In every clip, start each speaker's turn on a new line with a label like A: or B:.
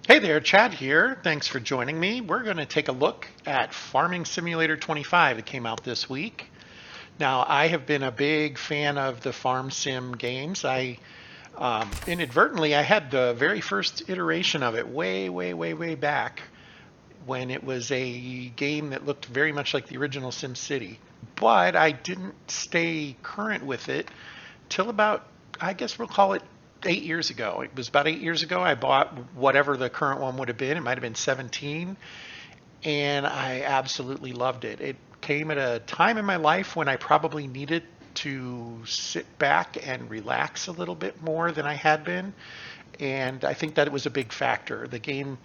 A: Hey there, Chad here. Thanks for joining me. We're going to take a look at Farming Simulator 25 that came out this week. Now, I have been a big fan of the farm sim games. Inadvertently, I had the very first iteration of it way back when it was a game that looked very much like the original Sim City. But I didn't stay current with it till about, I guess we'll call it 8 years ago. It was about 8 years ago I bought whatever the current one would have been. It might have been 17, and I absolutely loved it. It came at a time in my life when I probably needed to sit back and relax a little bit more than I had been, and I think that it was a big factor. The game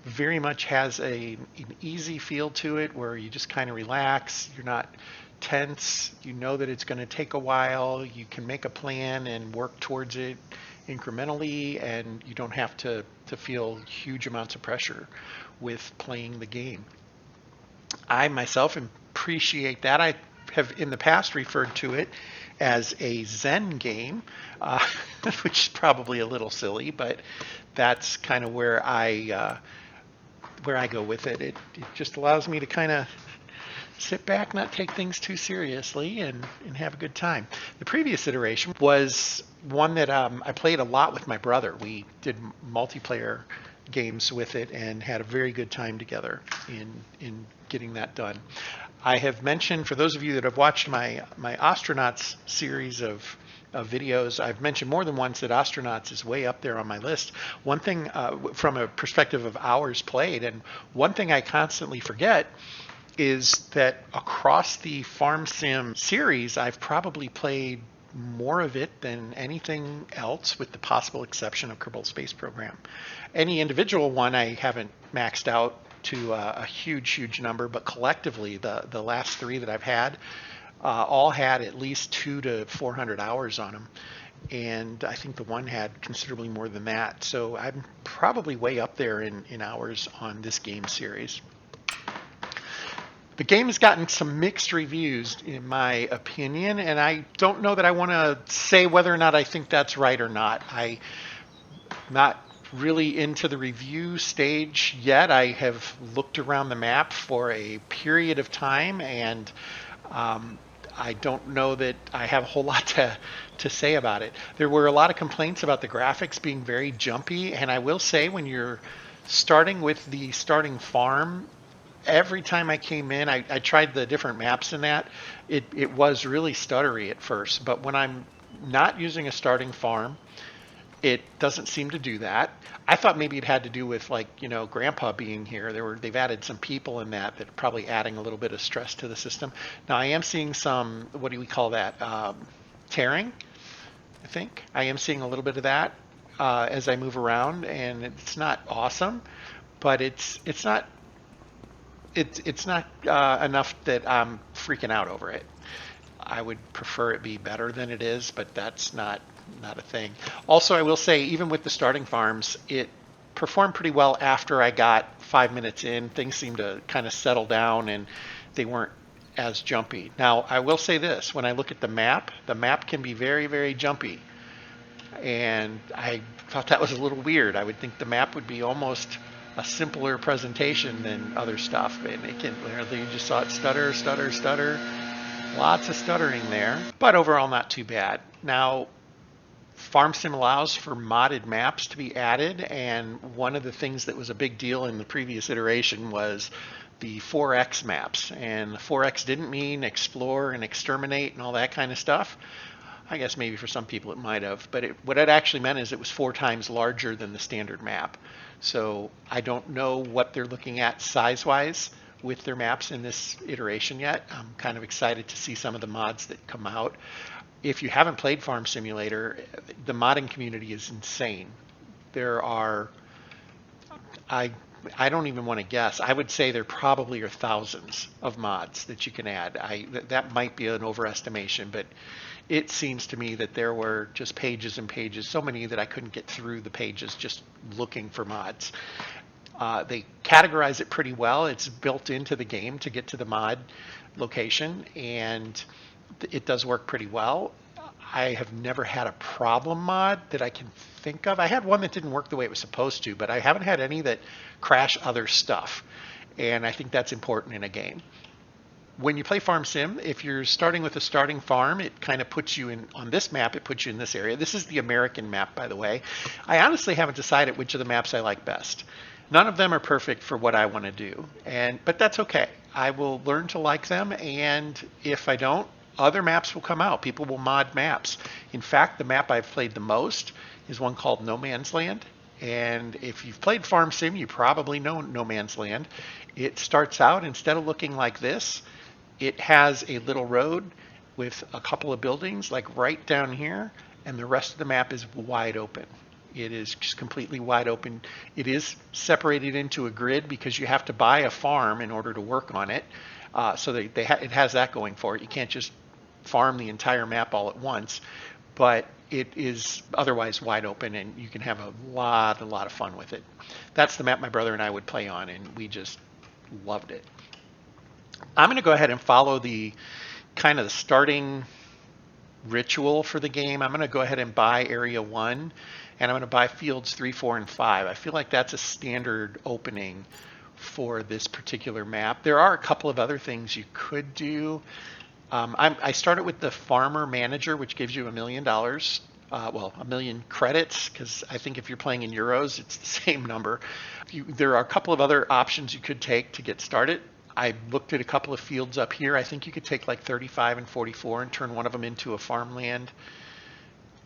A: very much has an easy feel to it where you just kind of relax. You're not tense. You know that it's going to take a while. You can make a plan and work towards it incrementally, and you don't have to feel huge amounts of pressure with playing the game. I myself appreciate that. I have in the past referred to it as a Zen game, which is probably a little silly, but that's kind of where I go with it. It just allows me to kind of sit back, not take things too seriously, and have a good time. The previous iteration was one that I played a lot with my brother. We did multiplayer games with it and had a very good time together in getting that done. I have mentioned, for those of you that have watched my Astronauts series of videos, I've mentioned more than once that Astronauts is way up there on my list. One thing from a perspective of hours played, and one thing I constantly forget is that across the Farm Sim series, I've probably played more of it than anything else, with the possible exception of Kerbal Space Program. Any individual one I haven't maxed out to a huge number, but collectively the last three that I've had all had at least 200 to 400 hours on them, and I think the one had considerably more than that. So I'm probably way up there in hours on this game series. The game has gotten some mixed reviews, in my opinion, and I don't know that I want to say whether or not I think that's right or not. I'm not really into the review stage yet. I have looked around the map for a period of time, and I don't know that I have a whole lot to say about it. There were a lot of complaints about the graphics being very jumpy, and I will say, when you're starting with the starting farm, every time I came in, I tried the different maps in that. It was really stuttery at first, but when I'm not using a starting farm, it doesn't seem to do that. I thought maybe it had to do with, like, Grandpa being here. They've added some people in that are probably adding a little bit of stress to the system. Now I am seeing some, what do we call that? Tearing, I think. I am seeing a little bit of that as I move around, and it's not awesome, but it's not enough that I'm freaking out over it. I would prefer it be better than it is, but that's not a thing. Also, I will say, even with the starting farms, it performed pretty well after I got 5 minutes in. Things seemed to kind of settle down, and they weren't as jumpy. Now, I will say this: when I look at the map can be very jumpy, and I thought that was a little weird. I would think the map would be almost a simpler presentation than other stuff, and you just saw it stutter. Lots of stuttering there, but overall not too bad. Now, FarmSim allows for modded maps to be added, and one of the things that was a big deal in the previous iteration was the 4X maps. And the 4X didn't mean explore and exterminate and all that kind of stuff. I guess maybe for some people it might have, but what it actually meant is it was 4 times larger than the standard map. So I don't know what they're looking at size-wise with their maps in this iteration yet. I'm kind of excited to see some of the mods that come out. If you haven't played Farm Simulator, the modding community is insane. There are, I don't even want to guess. I would say there probably are thousands of mods that you can add. That might be an overestimation, but it seems to me that there were just pages and pages, so many that I couldn't get through the pages just looking for mods. They categorize it pretty well. It's built into the game to get to the mod location, and it does work pretty well. I have never had a problem mod that I can think of. I had one that didn't work the way it was supposed to, but I haven't had any that crash other stuff. And I think that's important in a game. When you play Farm Sim, if you're starting with a starting farm, it kind of puts you in, on this map, it puts you in this area. This is the American map, by the way. I honestly haven't decided which of the maps I like best. None of them are perfect for what I want to do, but that's okay. I will learn to like them, and if I don't, other maps will come out. People will mod maps. In fact, the map I've played the most is one called No Man's Land. And if you've played Farm Sim, you probably know No Man's Land. It starts out, instead of looking like this, it has a little road with a couple of buildings like right down here, and the rest of the map is wide open. It is just completely wide open. It is separated into a grid because you have to buy a farm in order to work on it. So it has that going for it. You can't just farm the entire map all at once, but it is otherwise wide open, and you can have a lot of fun with it. That's the map my brother and I would play on, and we just loved it. I'm going to go ahead and follow the kind of the starting ritual for the game. I'm going to go ahead and buy Area 1, and I'm going to buy Fields 3, 4, and 5. I feel like that's a standard opening for this particular map. There are a couple of other things you could do. I started with the Farmer Manager, which gives you $1 million. Well, 1 million credits, because I think if you're playing in euros, it's the same number. There are a couple of other options you could take to get started. I looked at a couple of fields up here. I think you could take like 35 and 44 and turn one of them into a farmland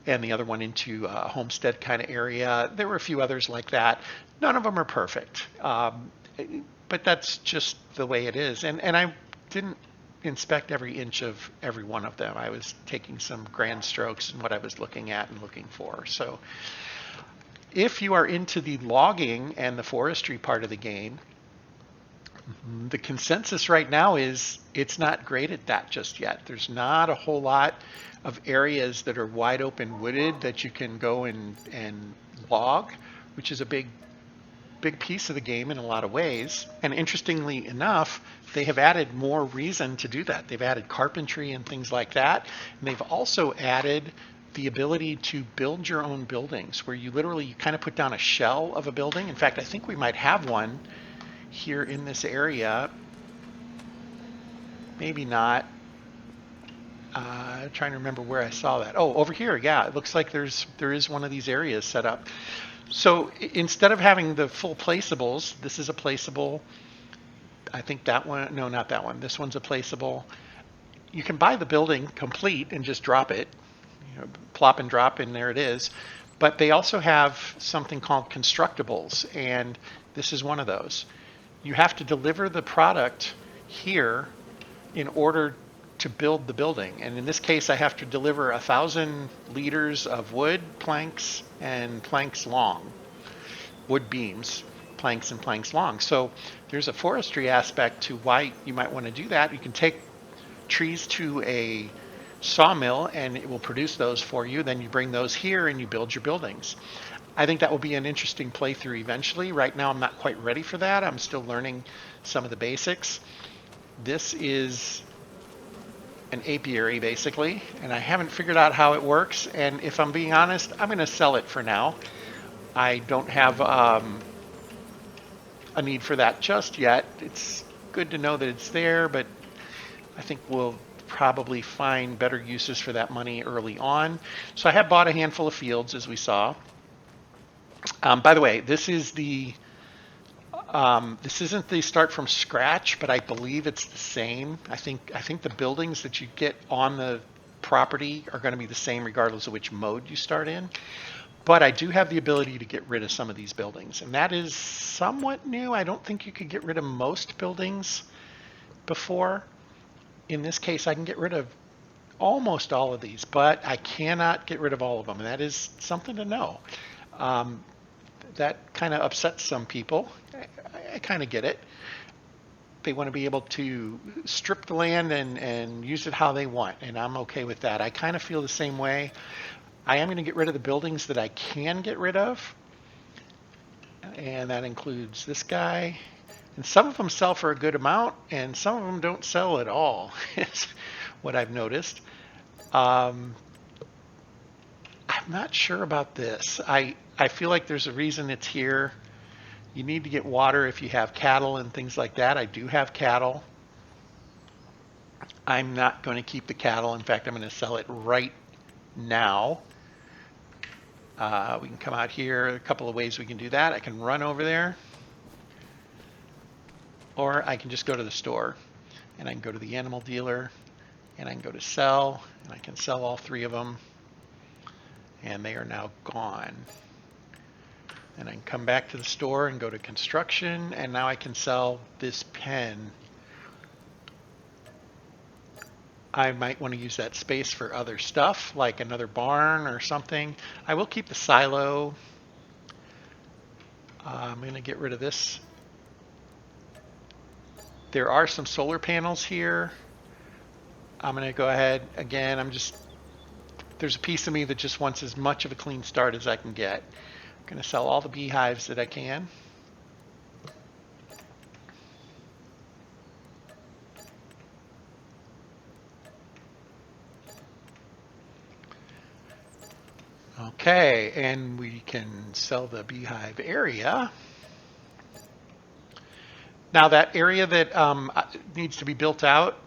A: and the other one into a homestead kind of area. There were a few others like that. None of them are perfect, but that's just the way it is. And I didn't inspect every inch of every one of them. I was taking some grand strokes in what I was looking at and looking for. So if you are into the logging and the forestry part of the game, the consensus right now is it's not great at that just yet. There's not a whole lot of areas that are wide open wooded that you can go and log, which is a big piece of the game in a lot of ways. And interestingly enough, they have added more reason to do that. They've added carpentry and things like that. And they've also added the ability to build your own buildings, where you kind of put down a shell of a building. In fact, I think we might have one here in this area. Maybe not. Trying to remember where I saw that. Oh, over here. Yeah, it looks like there is one of these areas set up. So instead of having the full placeables, this is a placeable. I think that one, no, not that one. This one's a placeable. You can buy the building complete and just drop it, plop and drop, and there it is. But they also have something called constructibles, and this is one of those. You have to deliver the product here in order to build the building. And in this case, I have to deliver 1,000 liters of wood, planks, and planks long. Wood beams, planks and planks long. So there's a forestry aspect to why you might want to do that. You can take trees to a sawmill and it will produce those for you. Then you bring those here and you build your buildings. I think that will be an interesting playthrough eventually. Right now I'm not quite ready for that. I'm still learning some of the basics. This is an apiary basically, and I haven't figured out how it works, and if I'm being honest, I'm going to sell it for now. I don't have a need for that just yet. It's good to know that it's there, but I think we'll probably find better uses for that money early on. So I have bought a handful of fields, as we saw. By the way, this is this isn't the start from scratch, but I believe it's the same. I think the buildings that you get on the property are going to be the same regardless of which mode you start in. But I do have the ability to get rid of some of these buildings, and that is somewhat new. I don't think you could get rid of most buildings before. In this case, I can get rid of almost all of these, but I cannot get rid of all of them, and that is something to know. That kind of upsets some people. I kind of get it. They want to be able to strip the land and use it how they want, and I'm okay with that. I kind of feel the same way. I am going to get rid of the buildings that I can get rid of, and that includes this guy. And some of them sell for a good amount, and some of them don't sell at all, is what I've noticed. not sure about this. I feel like there's a reason it's here. You need to get water if you have cattle and things like that. I do have cattle. I'm not going to keep the cattle. In fact, I'm going to sell it right now. We can come out here. A couple of ways we can do that. I can run over there, or I can just go to the store, and I can go to the animal dealer, and I can go to sell, and I can sell all three of them, and they are now gone. And I can come back to the store and go to construction, and now I can sell this pen. I might want to use that space for other stuff, like another barn or something. I will keep the silo. I'm going to get rid of this. There are some solar panels here. I'm going to go ahead again. There's a piece of me that just wants as much of a clean start as I can get. I'm going to sell all the beehives that I can. Okay, and we can sell the beehive area. Now that area that needs to be built out,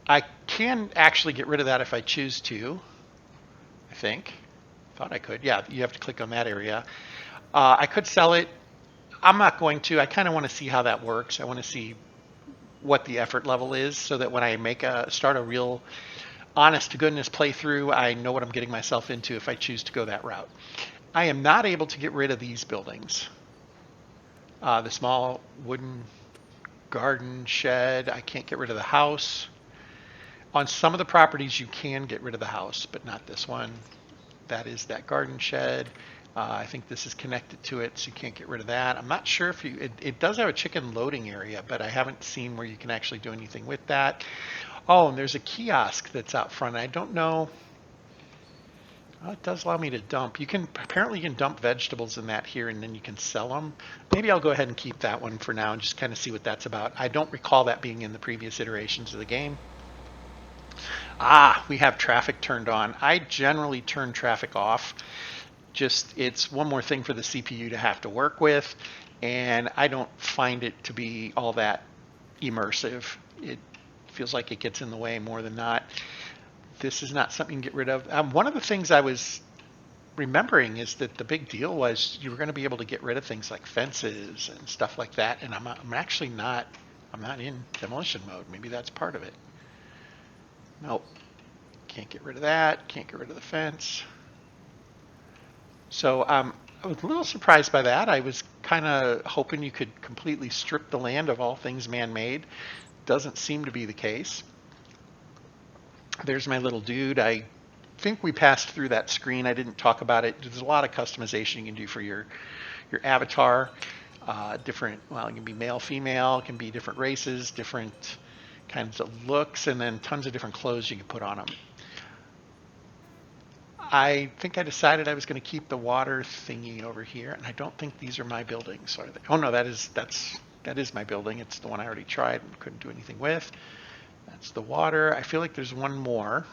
A: I can actually get rid of that if I choose to, I think. Thought I could. Yeah, you have to click on that area. I could sell it. I'm not going to. I kind of want to see how that works. I want to see what the effort level is so that when I start a real honest to goodness playthrough, I know what I'm getting myself into if I choose to go that route. I am not able to get rid of these buildings. The small wooden garden shed, I can't get rid of the house. On some of the properties you can get rid of the house, but not this one. That is that garden shed. I think this is connected to it, so you can't get rid of that. I'm not sure if it does have a chicken loading area, but I haven't seen where you can actually do anything with that. Oh, and there's a kiosk that's out front. I don't know. Well, it does allow me to dump. Apparently you can dump vegetables in that here, and then you can sell them. Maybe I'll go ahead and keep that one for now and just kind of see what that's about. I don't recall that being in the previous iterations of the game. We have traffic turned on. I generally turn traffic off. It's one more thing for the CPU to have to work with, and I don't find it to be all that immersive. It feels like it gets in the way more than not. This is not something you can get rid of. One of the things I was remembering is that the big deal was you were going to be able to get rid of things like fences and stuff like that, and I'm actually not. I'm not in demolition mode. Maybe that's part of it. Nope. Can't get rid of that. Can't get rid of the fence. So I was a little surprised by that. I was kind of hoping you could completely strip the land of all things man-made. Doesn't seem to be the case. There's my little dude. I think we passed through that screen. I didn't talk about it. There's a lot of customization you can do for your avatar. Different, well, it can be male, female. It can be different races, different kinds of looks, and then tons of different clothes you can put on them. I think I decided I was going to keep the water thingy over here, and I don't think these are my buildings, are they? Oh no, that is my building. It's the one I already tried and couldn't do anything with. That's the water. I feel like there's one more.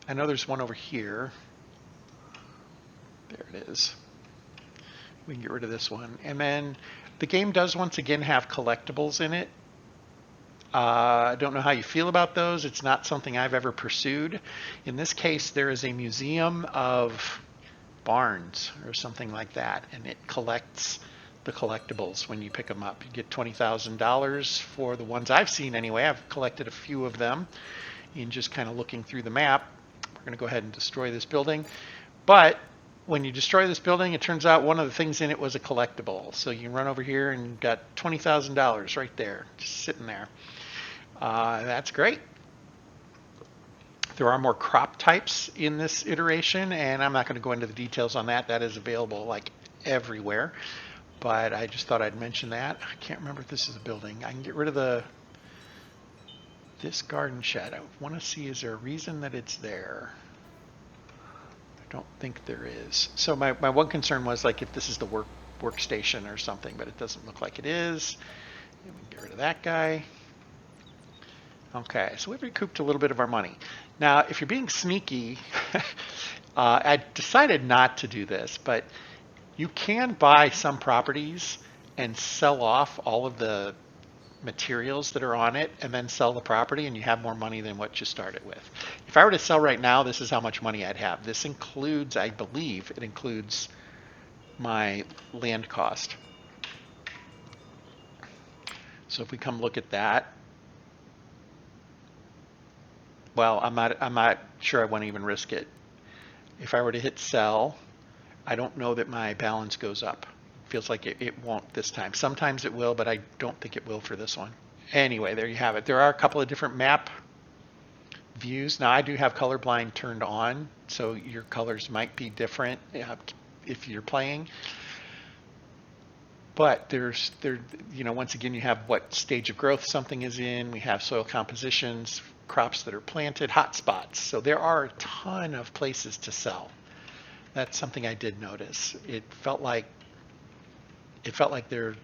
A: I know there's one over here. There it is. We can get rid of this one. And then the game does once again have collectibles in it. I don't know how you feel about those. It's not something I've ever pursued. In this case, there is a museum of barns or something like that, and it collects the collectibles when you pick them up. You get $20,000 for the ones I've seen anyway. I've collected a few of them in just kind of looking through the map. We're going to go ahead and destroy this building. But when you destroy this building, it turns out one of the things in it was a collectible. So you can run over here and got $20,000 right there, just sitting there. That's great. There are more crop types in this iteration, and I'm not going to go into the details on that. That is available like everywhere. But I just thought I'd mention that. I can't remember if this is a building. I can get rid of this garden shed. I want to see, is there a reason that it's there? I don't think there is. So my one concern was like if this is the workstation or something, but it doesn't look like it is. And we can get rid of that guy. Okay, so we've recouped a little bit of our money. Now, if you're being sneaky, I decided not to do this, but you can buy some properties and sell off all of the materials that are on it and then sell the property, and you have more money than what you started with. If I were to sell right now, this is how much money I'd have. This includes, I believe, it includes my land cost. So if we come look at that, well, I'm not sure I want to even risk it. If I were to hit sell, I don't know that my balance goes up. Feels like it won't this time. Sometimes it will, but I don't think it will for this one. Anyway, there you have it. There are a couple of different map views. Now I do have colorblind turned on, so your colors might be different if you're playing. But once again, you have what stage of growth something is in. We have soil compositions, crops that are planted, hot spots. So there are a ton of places to sell. That's something I did notice. It felt like there are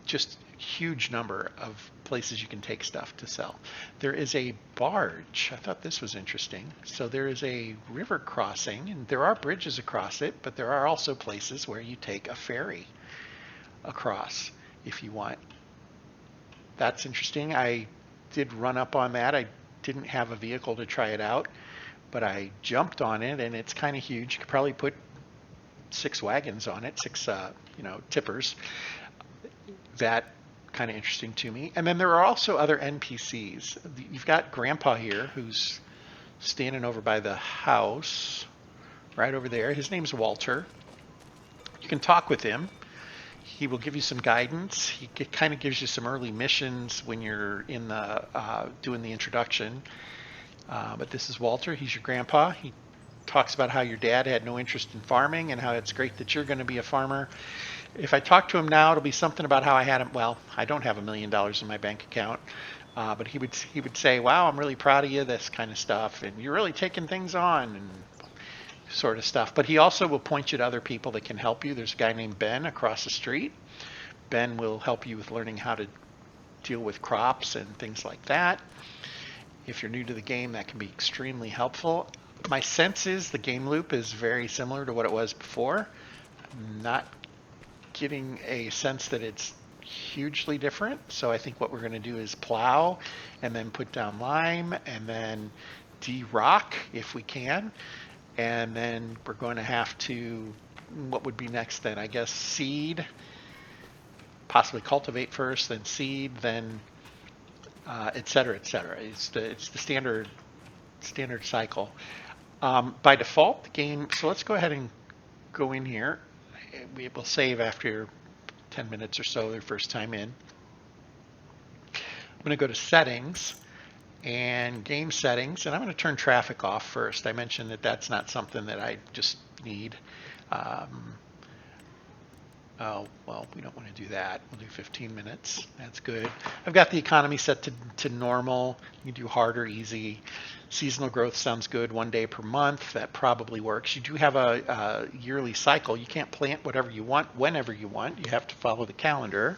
A: just huge number of places you can take stuff to sell. There is a barge. I thought this was interesting. So there is a river crossing, and there are bridges across it, but there are also places where you take a ferry across if you want. That's interesting. I did run up on that. I didn't have a vehicle to try it out, but I jumped on it, and it's kind of huge. You could probably put 6 wagons on it, 6 tippers. That kind of interesting to me. And then there are also other NPCs. You've got Grandpa here who's standing over by the house, right over there. His name's Walter. You can talk with him. He will give you some guidance. He kind of gives you some early missions when you're in the doing the introduction. But this is Walter. He's your grandpa. He talks about how your dad had no interest in farming and how it's great that you're going to be a farmer. If I talk to him now, it'll be something about how I had him. Well, I don't have $1 million in my bank account, but he would say, "Wow, I'm really proud of you," this kind of stuff, and you're really taking things on, and sort of stuff. But he also will point you to other people that can help you. There's a guy named Ben across the street. Ben will help you with learning how to deal with crops and things like that. If you're new to the game, that can be extremely helpful. My sense is the game loop is very similar to what it was before. I'm not getting a sense that it's hugely different. So I think what we're going to do is plow and then put down lime and then de-rock if we can. And then we're going to have to, what would be next then? I guess seed, possibly cultivate first, then seed, then et cetera, et cetera. It's the standard cycle. By default, the game, so let's go ahead and go in here. We will save after 10 minutes or so, their first time in. I'm going to go to settings and game settings, and I'm going to turn traffic off first. I mentioned that that's not something that I just need. Oh, well, we don't want to do that. We'll do 15 minutes. That's good. I've got the economy set to normal. You can do hard or easy. Seasonal growth sounds good, 1 day per month. That probably works. You do have a yearly cycle. You can't plant whatever you want, whenever you want. You have to follow the calendar.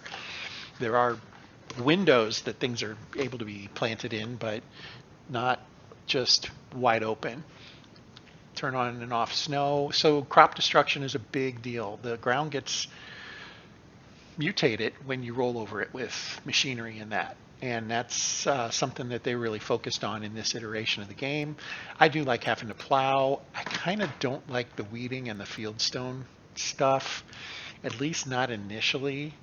A: There are windows that things are able to be planted in, but not just wide open. Turn on and off snow. So crop destruction is a big deal. The ground gets mutated when you roll over it with machinery and that. And that's something that they really focused on in this iteration of the game. I do like having to plow. I kind of don't like the weeding and the fieldstone stuff, at least not initially.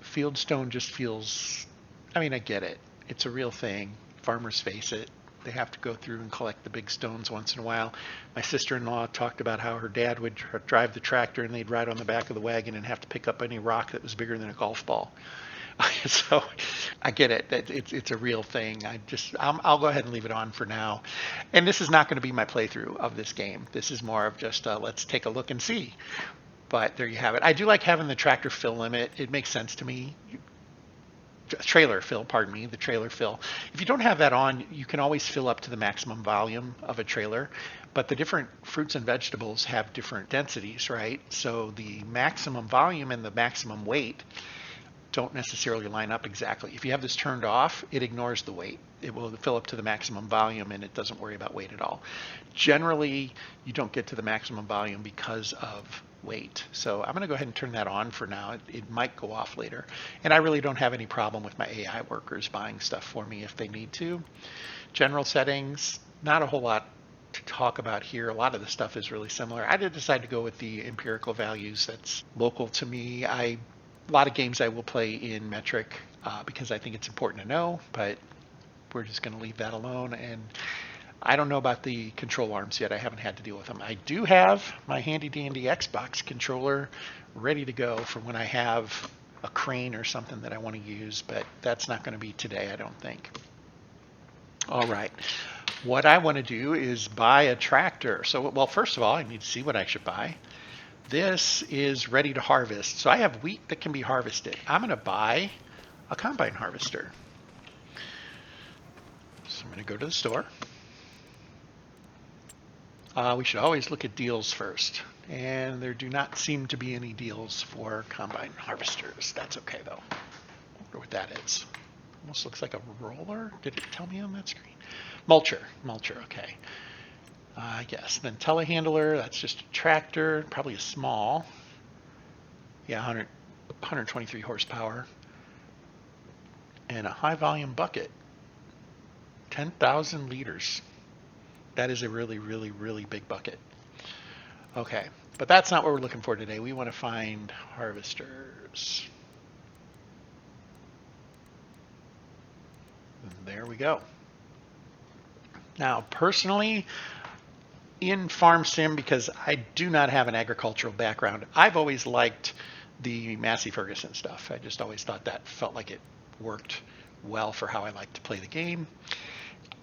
A: Fieldstone just feels, I mean, I get it. It's a real thing. Farmers face it. They have to go through and collect the big stones once in a while. My sister-in-law talked about how her dad would drive the tractor and they'd ride on the back of the wagon and have to pick up any rock that was bigger than a golf ball. So I get it. It's a real thing. I'll go ahead and leave it on for now. And this is not going to be my playthrough of this game. This is more of just let's take a look and see. But there you have it. I do like having the tractor fill limit. It makes sense to me. Trailer fill, pardon me, the trailer fill. If you don't have that on, you can always fill up to the maximum volume of a trailer, but the different fruits and vegetables have different densities, right? So the maximum volume and the maximum weight don't necessarily line up exactly. If you have this turned off, it ignores the weight. It will fill up to the maximum volume and it doesn't worry about weight at all. Generally, you don't get to the maximum volume because of weight. So I'm going to go ahead and turn that on for now. It might go off later. And I really don't have any problem with my AI workers buying stuff for me if they need to. General settings, not a whole lot to talk about here. A lot of the stuff is really similar. I did decide to go with the empirical values that's local to me. A lot of games I will play in metric because I think it's important to know, but we're just going to leave that alone. And I don't know about the control arms yet. I haven't had to deal with them. I do have my handy dandy Xbox controller ready to go for when I have a crane or something that I want to use, but that's not going to be today, I don't think. All right. What I want to do is buy a tractor. So, well, first of all, I need to see what I should buy. This is ready to harvest. So I have wheat that can be harvested. I'm going to buy a combine harvester. So I'm going to go to the store. We should always look at deals first. And there do not seem to be any deals for combine harvesters. That's okay, though. I wonder what that is. Almost looks like a roller. Did it tell me on that screen? Mulcher, okay. Yes, then telehandler, that's just a tractor, probably a small. Yeah, 123 horsepower. And a high volume bucket, 10,000 liters. That is a really, really, really big bucket. Okay, but that's not what we're looking for today. We want to find harvesters. And there we go. Now, personally, in Farm Sim, because I do not have an agricultural background, I've always liked the Massey Ferguson stuff. I just always thought that felt like it worked well for how I like to play the game.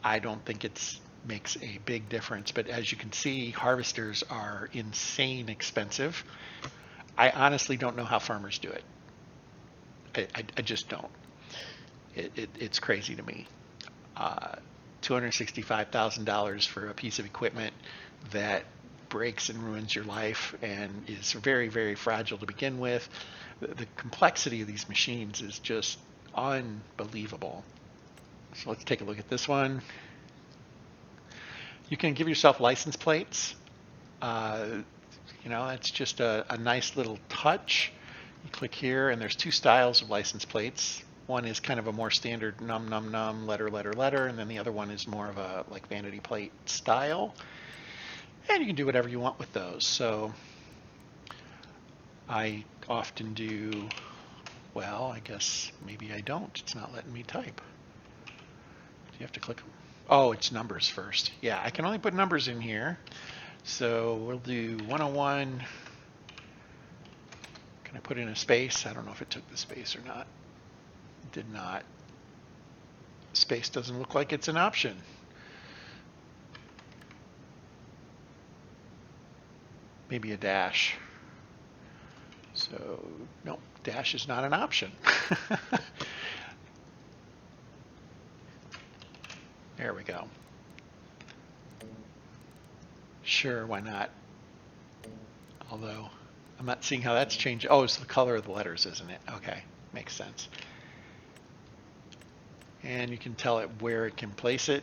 A: I don't think it makes a big difference, but as you can see, harvesters are insane expensive. I honestly don't know how farmers do it. I just don't. It's crazy to me. $265,000 for a piece of equipment that breaks and ruins your life and is very, very fragile to begin with. The complexity of these machines is just unbelievable. So let's take a look at this one. You can give yourself license plates. That's just a nice little touch. You click here and there's two styles of license plates. One is kind of a more standard num, num, num, letter, letter, letter, and then the other one is more of a like vanity plate style. And you can do whatever you want with those. So I often do, well, I guess maybe I don't. It's not letting me type. Do you have to click? Oh, it's numbers first. Yeah, I can only put numbers in here. So we'll do 101. Can I put in a space? I don't know if it took the space or not. Did not. Space doesn't look like it's an option. Maybe a dash. So, no, dash is not an option. There we go. Sure, why not? Although, I'm not seeing how that's changed. Oh, it's the color of the letters, isn't it? Okay, makes sense. And you can tell it where it can place it.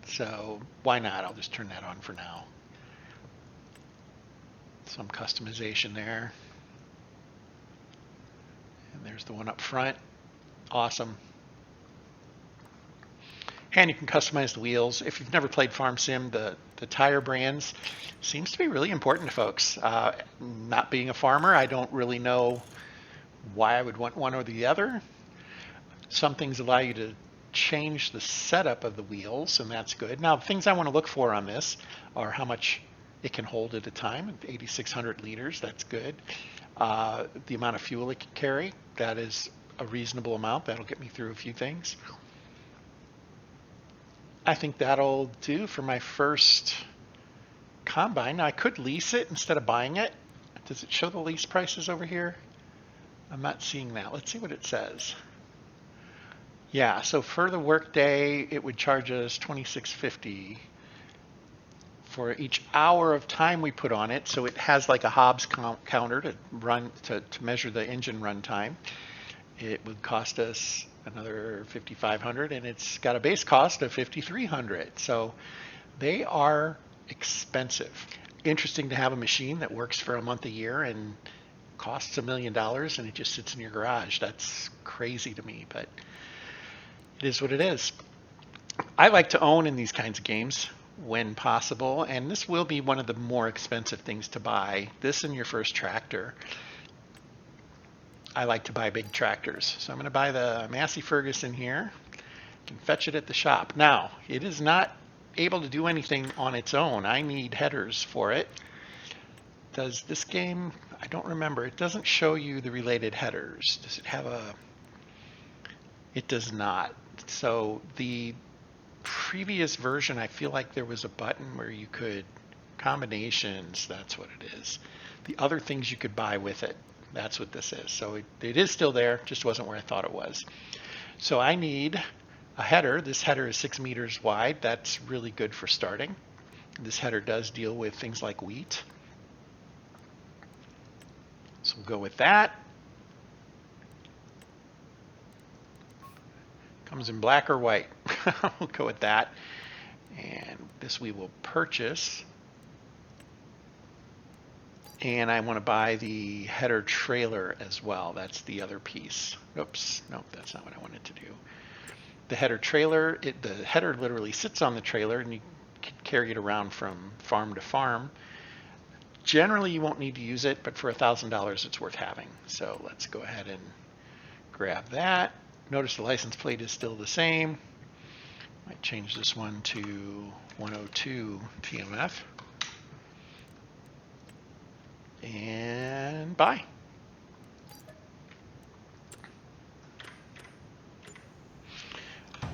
A: So why not? I'll just turn that on for now. Some customization there. And there's the one up front. Awesome. And you can customize the wheels. If you've never played Farm Sim, the tire brands seems to be really important to folks. Not being a farmer, I don't really know why I would want one or the other. Some things allow you to change the setup of the wheels, and that's good. Now, the things I want to look for on this are how much it can hold at a time, 8,600 liters, that's good. The amount of fuel it can carry, that is a reasonable amount. That'll get me through a few things. I think that'll do for my first combine. Now, I could lease it instead of buying it. Does it show the lease prices over here? I'm not seeing that. Let's see what it says. Yeah, so for the workday, it would charge us $26.50 for each hour of time we put on it. So it has like a Hobbs counter to run to measure the engine run time. it would cost us another $5,500, and it's got a base cost of $5,300. So they are expensive. Interesting to have a machine that works for a month a year and costs $1 million and it just sits in your garage. That's crazy to me, but it is what it is. I like to own in these kinds of games when possible, and this will be one of the more expensive things to buy. This and your first tractor. I like to buy big tractors. So I'm going to buy the Massey Ferguson here. You can fetch it at the shop. Now, it is not able to do anything on its own. I need headers for it. Does this game, I don't remember, it doesn't show you the related headers. Does it have a, it does not. So the previous version, I feel like there was a button where you could, combinations, that's what it is. The other things you could buy with it, that's what this is. So it is still there, just wasn't where I thought it was. So I need a header. This header is 6 meters wide. That's really good for starting. This header does deal with things like wheat. So we'll go with that. Comes in black or white. We'll go with that. And this we will purchase. And I want to buy the header trailer as well. That's the other piece. Oops, nope, that's not what I wanted to do. The header trailer, the header literally sits on the trailer and you can carry it around from farm to farm. Generally, you won't need to use it, but for $1,000, it's worth having. So let's go ahead and grab that. Notice the license plate is still the same. Might change this one to 102 TMF. And buy.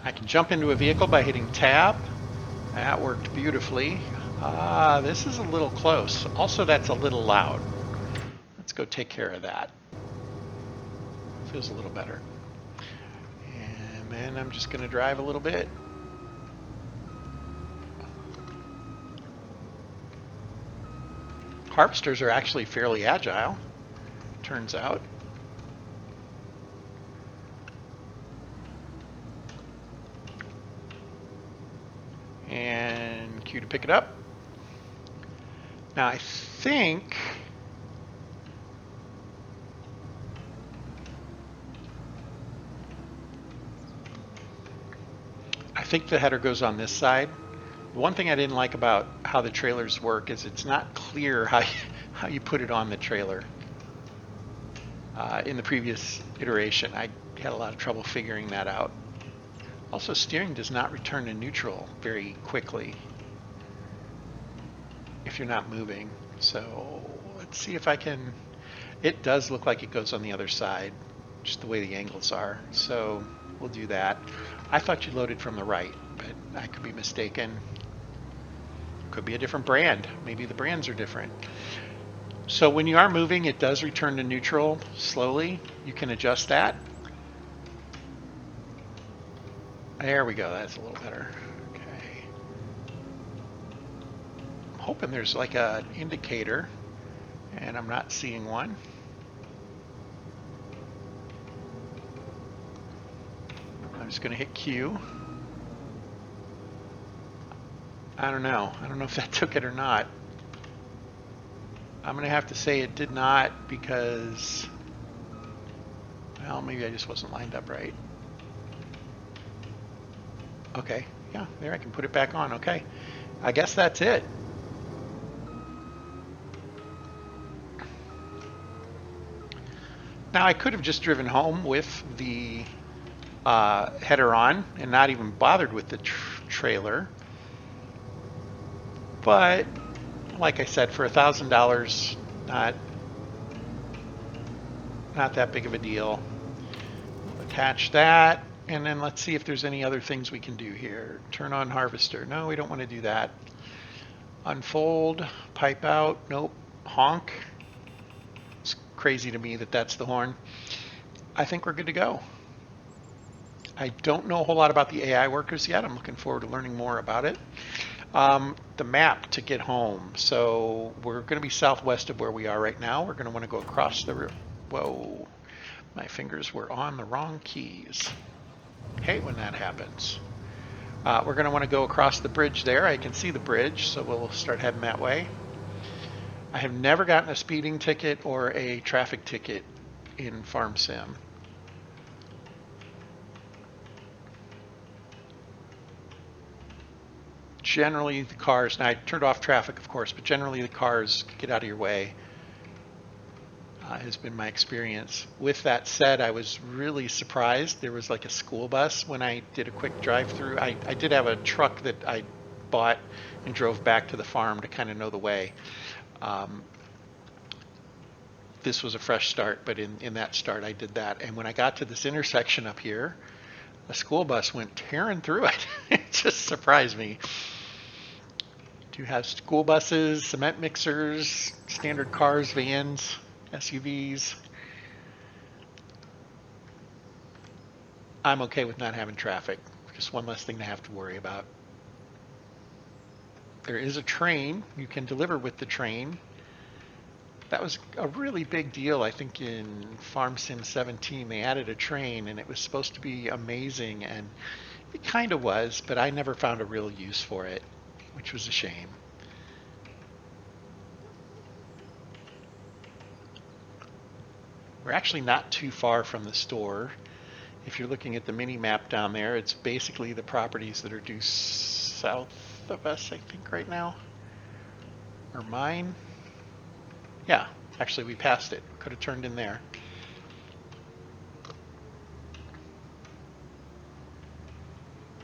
A: I can jump into a vehicle by hitting tab. That worked beautifully. This is a little close. Also, that's a little loud. Let's go take care of that. Feels a little better. And then I'm just going to drive a little bit. Harvesters are actually fairly agile, turns out. And Q to pick it up. Now I think the header goes on this side. The one thing I didn't like about how the trailers work is it's not clear how you put it on the trailer. In the previous iteration, I had a lot of trouble figuring that out. Also, steering does not return to neutral very quickly if you're not moving. So let's see if I can, it does look like it goes on the other side, just the way the angles are. So we'll do that. I thought you loaded from the right, but I could be mistaken. Could be a different brand. Maybe the brands are different. So when you are moving, it does return to neutral slowly. You can adjust that. There we go. That's a little better. Okay. I'm hoping there's like an indicator, and I'm not seeing one. I'm just going to hit Q. I don't know. I don't know if that took it or not. I'm going to have to say it did not because, well, maybe I just wasn't lined up right. Okay, yeah, there I can put it back on. Okay, I guess that's it. Now I could have just driven home with the header on and not even bothered with the trailer. But like I said, for $1,000, not that big of a deal. Attach that, and then let's see if there's any other things we can do here. Turn on harvester. No, we don't want to do that. Unfold, pipe out. Nope. Honk. It's crazy to me that that's the horn. I think we're good to go. I don't know a whole lot about the AI workers yet. I'm looking forward to learning more about it. The map to get home. So we're going to be southwest of where we are right now. We're going to want to go across the river. Whoa. My fingers were on the wrong keys. Hate when that happens. We're going to want to go across the bridge there. I can see the bridge, so we'll start heading that way. I have never gotten a speeding ticket or a traffic ticket in Farm Sim. Generally the cars, now I turned off traffic of course, but generally the cars get out of your way. Has been my experience. With that said, I was really surprised. There was like a school bus when I did a quick drive through. I did have a truck that I bought and drove back to the farm to kind of know the way. This was a fresh start, but in that start I did that. And when I got to this intersection up here, a school bus went tearing through it. It just surprised me. Do you have school buses, cement mixers, standard cars, vans, SUVs? I'm okay with not having traffic. Just one less thing to have to worry about. There is a train. You can deliver with the train. That was a really big deal, I think, in Farm Sim 17. They added a train, and it was supposed to be amazing, and it kind of was, but I never found a real use for it, which was a shame. We're actually not too far from the store. If you're looking at the mini map down there, it's basically the properties that are due south of us, I think, right now. Or mine. Yeah, actually we passed it. Could have turned in there.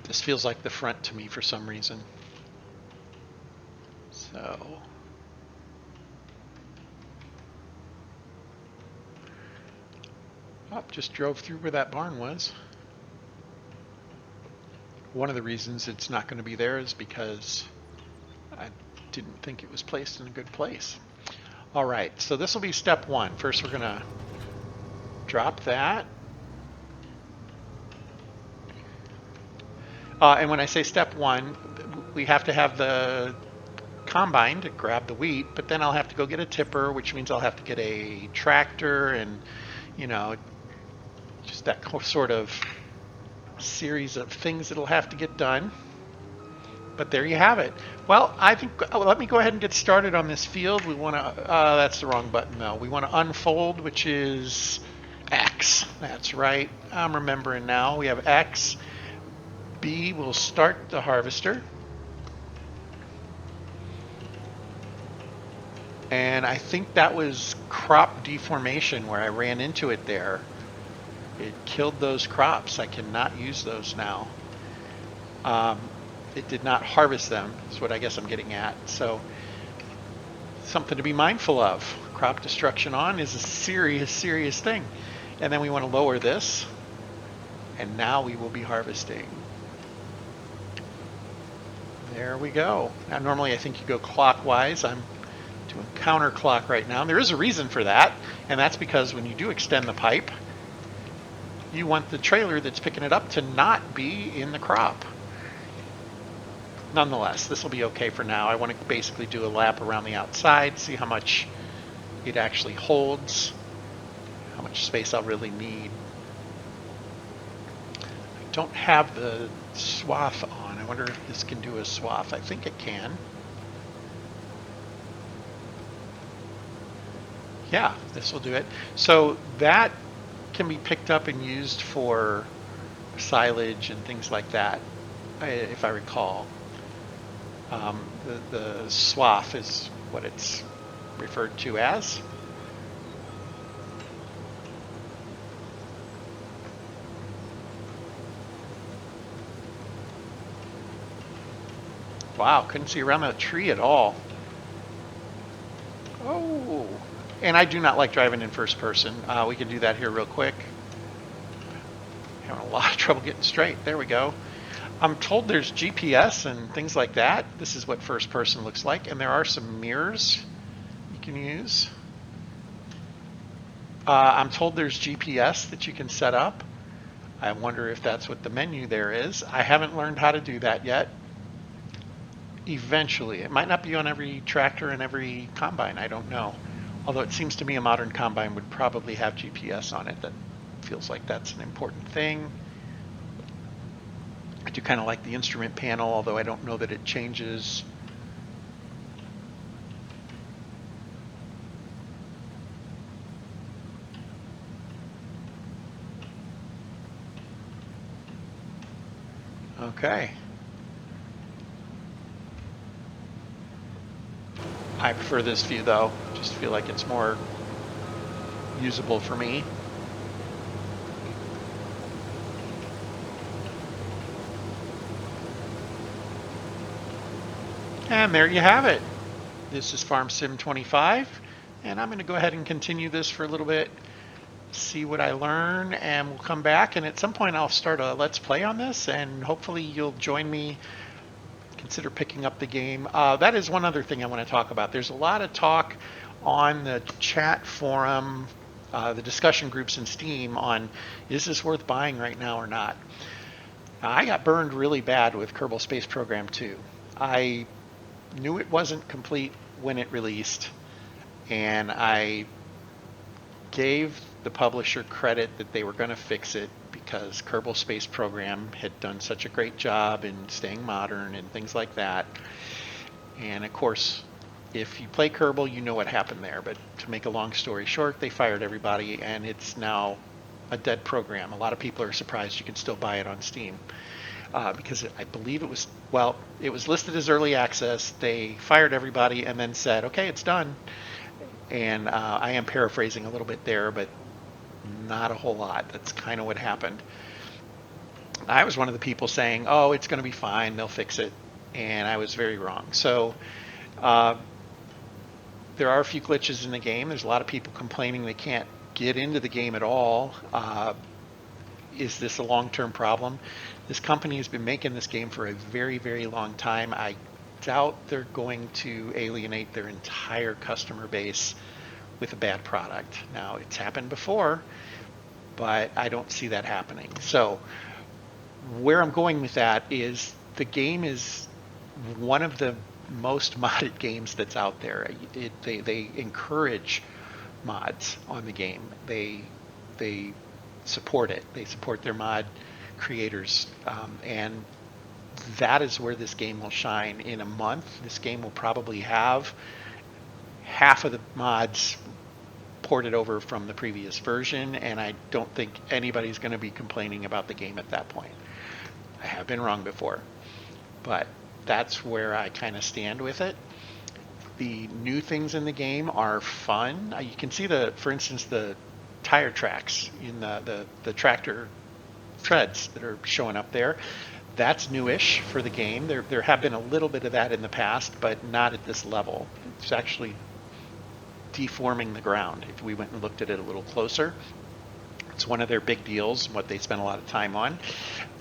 A: This feels like the front to me for some reason. So... Oh, just drove through where that barn was. One of the reasons it's not going to be there is because I didn't think it was placed in a good place. All right, so this will be step one. First, we're going to drop that. And when I say step one, we have to have the combine to grab the wheat, but then I'll have to go get a tipper, which means I'll have to get a tractor and, you know, just that sort of series of things that'll have to get done. But there you have it. Well, I think let me go ahead and get started on this field. We want to, that's the wrong button though. We want to unfold, which is X. That's right. I'm remembering now. We have X. B will start the harvester. And I think that was crop deformation where I ran into it there. It killed those crops. I cannot use those now. It did not harvest them, is what I guess I'm getting at. So something to be mindful of. Crop destruction on is a serious, serious thing. And then we want to lower this. And now we will be harvesting. There we go. Now normally I think you go clockwise. I'm doing counterclock right now. There is a reason for that. And that's because when you do extend the pipe, you want the trailer that's picking it up to not be in the crop. Nonetheless, this will be okay for now. I want to basically do a lap around the outside, see how much it actually holds, how much space I'll really need. I don't have the swath on. I wonder if this can do a swath. I think it can. Yeah, this will do it. So that can be picked up and used for silage and things like that, if I recall. The swath is what it's referred to as. Wow, couldn't see around that tree at all. Oh, and I do not like driving in first person. We can do that here real quick. Having a lot of trouble getting straight. There we go. I'm told there's GPS and things like that. This is what first person looks like. And there are some mirrors you can use. I'm told there's GPS that you can set up. I wonder if that's what the menu there is. I haven't learned how to do that yet. Eventually. It might not be on every tractor and every combine. I don't know. Although it seems to me a modern combine would probably have GPS on it. feels like that's an important thing. I do kind of like the instrument panel, although I don't know that it changes. Okay. I prefer this view though. Just feel like it's more usable for me. And there you have it. This is Farm Sim 25, and I'm going to go ahead and continue this for a little bit, see what I learn, and we'll come back, and at some point I'll start a Let's Play on this, and hopefully you'll join me, consider picking up the game. That is one other thing I want to talk about. There's a lot of talk on the chat forum, the discussion groups in Steam on, is this worth buying right now or not? I got burned really bad with Kerbal Space Program 2. I knew it wasn't complete when it released, and I gave the publisher credit that they were going to fix it because Kerbal Space Program had done such a great job in staying modern and things like that. And of course, if you play Kerbal, you know what happened there. But to make a long story short, they fired everybody, and it's now a dead program. A lot of people are surprised you can still buy it on Steam. Because I believe it was, well, it was listed as early access. They fired everybody and then said, okay, it's done. And I am paraphrasing a little bit there, but not a whole lot. That's kind of what happened. I was one of the people saying, oh, it's going to be fine, they'll fix it. And I was very wrong. So there are a few glitches in the game. There's a lot of people complaining they can't get into the game at all. Is this a long-term problem? This company has been making this game for a very, very long time. I doubt they're going to alienate their entire customer base with a bad product. Now, it's happened before, but I don't see that happening. So where I'm going with that is the game is one of the most modded games that's out there. They encourage mods on the game. They support it. They support their mod creators, and that is where this game will shine. In a month, this game will probably have half of the mods ported over from the previous version, and I don't think anybody's going to be complaining about the game at that point. I have been wrong before, but that's where I kind of stand with it. The new things in the game are fun. You can see for instance, the tire tracks in the tractor treads that are showing up there. That's newish for the game. There have been a little bit of that in the past, but not at this level. It's actually deforming the ground if we went and looked at it a little closer. It's one of their big deals, what they spend a lot of time on.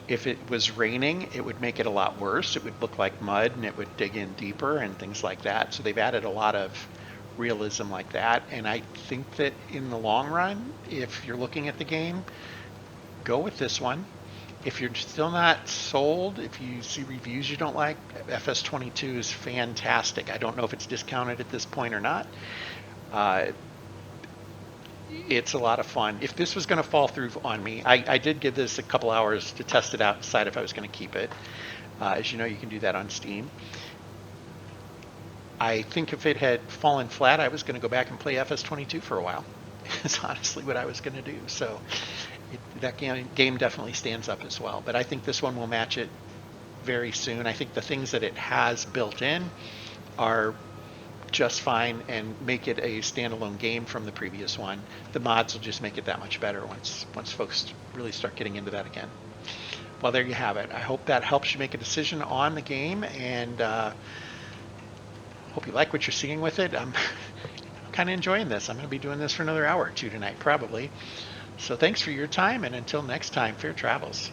A: If it was raining, it would make it a lot worse. It would look like mud and it would dig in deeper and things like that. So they've added a lot of realism like that, and I think that in the long run, if you're looking at the game, go with this one. If you're still not sold, if you see reviews you don't like, FS25 is fantastic. I don't know if it's discounted at this point or not. It's a lot of fun. If this was going to fall through on me, I did give this a couple hours to test it out, decide if I was going to keep it. As you know, you can do that on Steam. I think if it had fallen flat, I was going to go back and play FS25 for a while. It's honestly what I was going to do. So that game definitely stands up as well. But I think this one will match it very soon. I think the things that it has built in are just fine and make it a standalone game from the previous one. The mods will just make it that much better once folks really start getting into that again. Well, there you have it. I hope that helps you make a decision on the game, and hope you like what you're seeing with it. I'm kind of enjoying this. I'm going to be doing this for another hour or two tonight, probably. So thanks for your time, and until next time, fair travels.